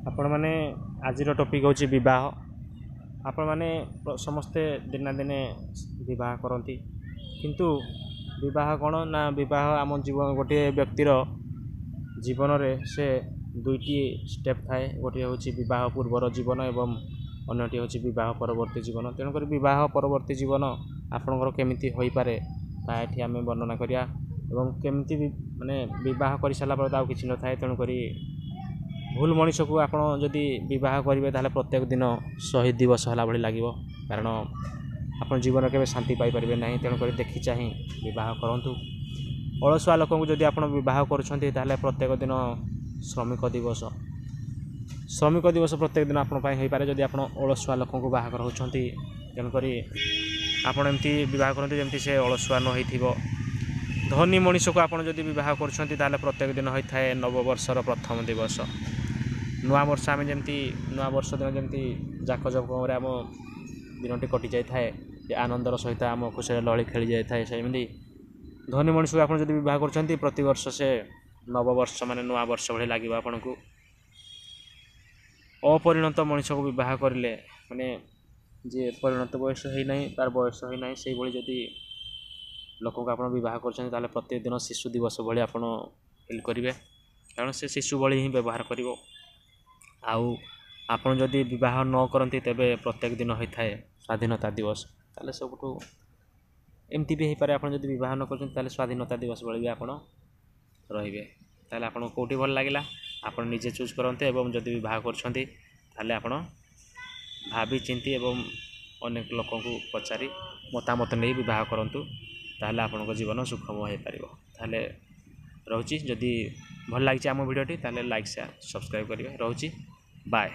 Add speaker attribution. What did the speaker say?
Speaker 1: आपण मैंने आज टॉपिक हूँ विवाह। आपण मैंने समस्ते दिना दिने विवाह करती किंतु विवाह कौन ना विवाह आम जीवन गोटे व्यक्तिर जीवन रे से दुईटी स्टेप थाए। गोटे हूँ विवाह पूर्वर जीवन एवं अन्यटी हूँ विवाह परवर्ती जीवन। तेणुक विवाह परवर्ती जीवन आपणकर केमिति होई पारे ता एठी आमे वर्णना करिया एवं केमिति माने विवाह कर सारा पर आउ किछि न थाए। तेणुक भूल मनीष को आप जदि बह करेंगे ताहले प्रत्येक दिन शहीद दिवस है भाई लगे कारण आप जीवन के शांति पाइपर ना। तेणुक देखी चाह बह करूँ। अलसुआ लोक जदि आप बह कर प्रत्येक दिन श्रमिक दिवस प्रत्येक दिन आपंपाई जदि आप अलसुआ लोक बाहर होती। तेणुक आपमती बह करते जमी से अलसुआ न हो। धनी मनीष को आपड़ जदि बह कर प्रत्येक दिन होता है नववर्षर प्रथम दिवस। नुआ वर्ष आम जमी नुआ वर्ष दिन जमी जाकजमक आम दिनटी कटि जाए आनंदर सहित आम खुशी लड़ी खेली जाए सेमती धनी मनीष को आप बह कर प्रति वर्ष से नववर्ष मान नुआ वर्ष भाई लगे। आपन को अपरिणत मनीष को बह करें माने जी परिणत बयस होना तार बयस होना से जदि लोक को आप बह कर प्रत्येक दिन शिशु दिवस भाई आप फिल करेंगे कारण से शिशु भली ही व्यवहार कर। आपड़ जदि बह न करती तेरे प्रत्येक दिन होता है स्वाधीनता दिवस ताले सब एमती भी हो पारे। आप जब बह न कर स्वाधीनता दिवस बेले भी आप रे ताले आपको कौटी भल लगे आप निजे चूज करते और जदि भी बह कर भावी चिंती एवं अनेक लोक को पचारि मतामत नहीं बह करूँ ताहले आपन जीवन सुखमय हो पार। ताहले रोची जदि भल लगी आम भिडियोटी ताहले लाइक शेयर सब्सक्राइब करेंगे। रोची बाय।